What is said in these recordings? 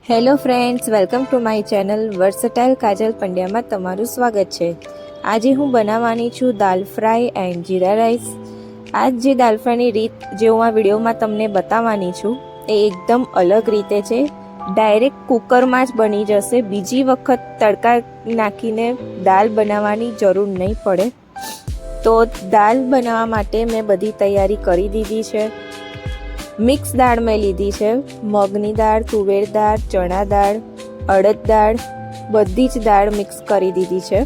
Hello friends, welcome to my channel versatile Kajal પંડ્યામાં તમારું સ્વાગત છે। આજે હું બનાવવાની છું dal fry and jeera rice. આજ જે દાલ ફ્રાયની રીત જે હું આ વિડીયોમાં તમને બતાવવાની છું એ એકદમ અલગ રીતે છે। ડાયરેક્ટ કુકરમાં જ બની જશે, બીજી વખત તડકા નાખીને દાલ બનાવવાની જરૂર નહીં પડે। તો દાલ બનાવવા માટે મેં બધી તૈયારી કરી દીધી છે। મિક્સ દાળ મેં લીધી છે, મગની દાળ, તુવેર દાળ, ચણા દાળ, અડદ દાળ, બધી જ દાળ મિક્સ કરી દીધી છે।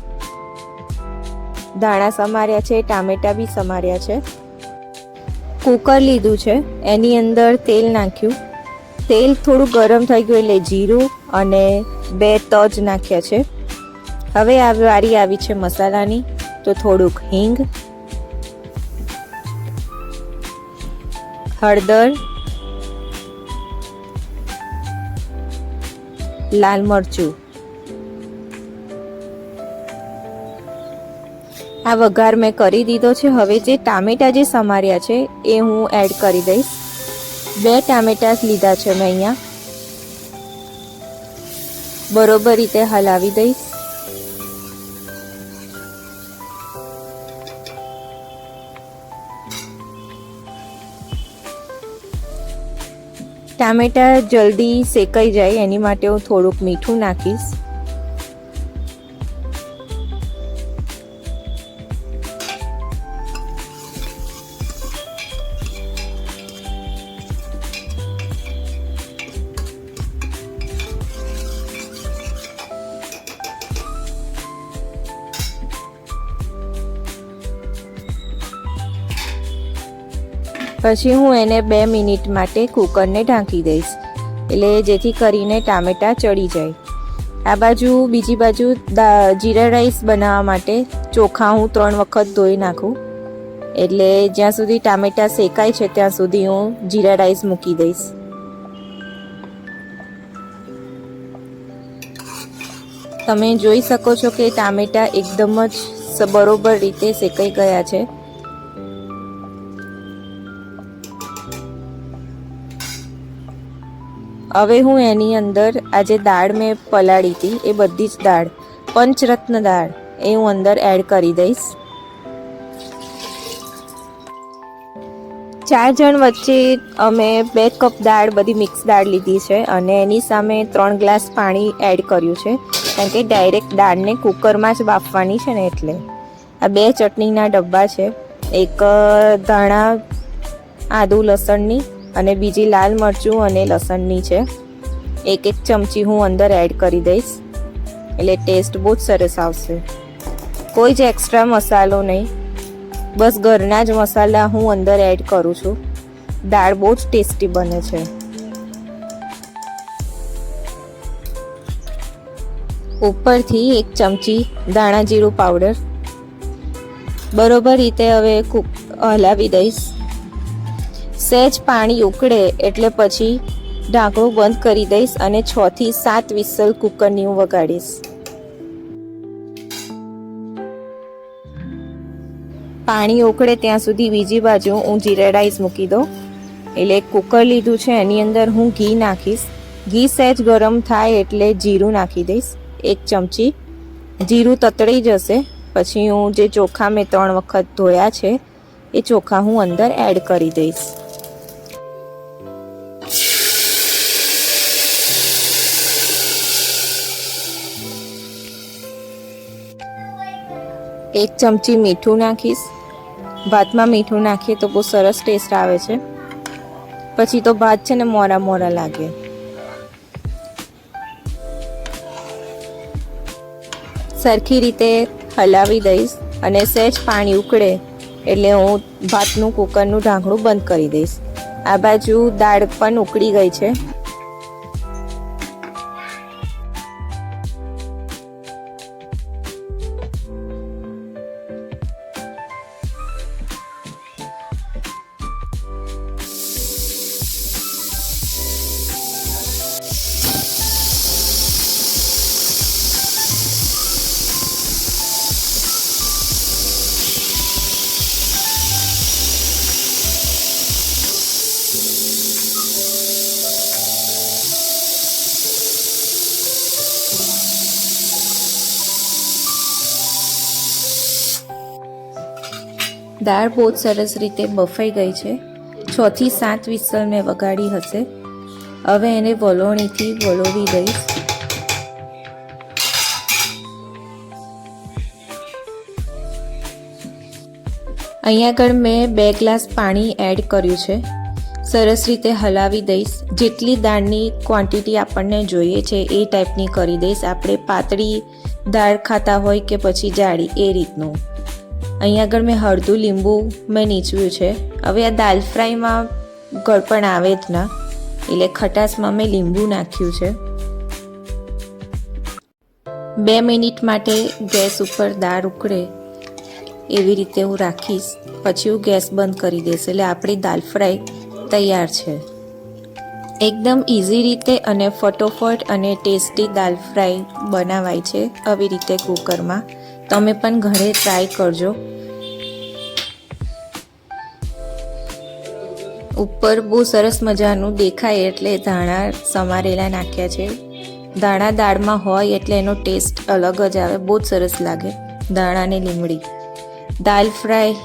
ધાણા સમાર્યા છે, ટામેટા બી સમાર્યા છે। કુકર લીધું છે, એની અંદર તેલ નાખ્યું। તેલ થોડું ગરમ થઈ ગયું એટલે જીરું અને 2 તજ નાખ્યા છે। હવે આ વારી આવી છે મસાલાની, તો થોડુંક હિંગ, હળદર, લાલ મરચું। આ વઘાર મેં કરી દીધો છે। હવે જે ટામેટા જે સમાર્યા છે એ હું એડ કરી દઈશ। 2 ટામેટા લીધા છે મેં અહીંયા, બરોબર રીતે હલાવી દઈશ। ટામેટા જલ્દી શેકાઈ જાય એની માટે હું થોડુંક મીઠું નાખીશ। પછી હું એને 2 મિનિટ માટે કુકરને ઢાંકી દઈશ, એટલે જેથી કરીને ટામેટા ચડી જાય। આ બાજુ બીજી બાજુ જીરા રાઈસ બનાવવા માટે ચોખા હું 3 વખત ધોઈ નાખું, એટલે જ્યાં સુધી ટામેટા શેકાય છે ત્યાં સુધી હું જીરા રાઈસ મૂકી દઈશ। તમે જોઈ શકો છો કે ટામેટા એકદમ જ બરોબર રીતે શેકાઈ ગયા છે। હવે હું એની અંદર આ જે દાળ મેં પલાળી હતી એ બધી જ દાળ, પંચરત્ન દાળ, એ હું અંદર એડ કરી દઈશ। 4 જણ વચ્ચે અમે 2 કપ દાળ, બધી મિક્સ દાળ લીધી છે અને એની સામે 3 ગ્લાસ પાણી એડ કર્યું છે, કારણ કે ડાયરેક્ટ દાળને કુકરમાં જ બાફવાની છે ને એટલે। આ 2 ચટણીના ડબ્બા છે, એક ધાણા આદુ લસણની અને બીજી લાલ મરચું અને લસણની છે। 1 ચમચી હું અંદર એડ કરી દઈશ, એટલે ટેસ્ટ બહુ જ સરસ આવશે। કોઈ જ એક્સ્ટ્રા મસાલો નહીં, બસ ઘરના જ મસાલા હું અંદર એડ કરું છું। દાળ બહુ જ ટેસ્ટી બને છે। ઉપરથી 1 ચમચી ધાણા જીરું પાવડર, બરોબર રીતે હવે હલાવી દઈશ। સહેજ પાણી ઉકળે એટલે પછી ઢાંકણું બંધ કરી દઈશ અને 6 થી 7 વિસલ કુકરની હું વગાડીશ। પાણી ઉકળે ત્યાં સુધી બીજી બાજુ હું જીરા રાઈસ મૂકી દઉં, એટલે કુકર લીધું છે એની અંદર હું ઘી નાખીશ। ઘી સહેજ ગરમ થાય એટલે જીરું નાખી દઈશ, 1 ચમચી। જીરું તતળી જશે પછી હું જે ચોખા મેં 3 વખત ધોયા છે એ ચોખા હું અંદર એડ કરી દઈશ। 1 ચમચી મીઠું નાખીશ। ભાતમાં મીઠું નાખીએ તો બહુ સરસ ટેસ્ટ આવે છે, પછી તો ભાત છે ને મોરા મોરા લાગે। સરખી રીતે હલાવી દઈશ અને સહેજ પાણી ઉકળે એટલે હું ભાતનું કુકરનું ઢાંકણું બંધ કરી દઈશ। આ બાજુ દાળ પણ ઉકળી ગઈ છે। દાળ બહુ જ સરસ રીતે બફાઈ ગઈ છે. 6 થી 7 વિસલ મેં વગાડી હશે. હવે એને વલોણીથી વલોવી દઈશ. અહીંયા આગળ મેં 2 ગ્લાસ પાણી એડ કર્યું છે. સરસ રીતે હલાવી દઈશ. જેટલી દાળની ક્વોન્ટિટી આપણને જોઈએ છે એ ટાઈપની કરી દઈશ. આપણે પાતળી દાળ ખાતા હોય કે પછી જાડી, એ રીતનું. અહીંયા આગળ મેં હળદું લીંબુ મેં નીચવ્યું છે. હવે આ દાલ ફ્રાયમાં ગળપણ આવે જ ના, એટલે ખટાશમાં મેં લીંબુ નાખ્યું છે. 2 મિનિટ માટે ગેસ ઉપર દાળ ઉકળે એવી રીતે હું રાખીશ. પછી હું ગેસ બંધ કરી દઈશ. એટલે આપણી દાલ ફ્રાય તૈયાર છે. એકદમ ઇઝી રીતે અને ફટોફટ અને ટેસ્ટી દાલ ફ્રાય બનાવાય છે આવી રીતે કુકરમાં. તમે પણ ઘરે ટ્રાય કરજો. ઉપર બહુ સરસ મજાનું દેખાય એટલે ધાણા સમારેલા નાખ્યા છે. ધાણા દાળમાં હોય એટલે એનો ટેસ્ટ અલગ જ આવે, બહુ જ સરસ લાગે. ધાણા ને લીમડી, દાલ ફ્રાય,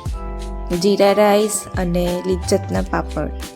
જીરા રાઈસ અને લિજ્જતના પાપડ.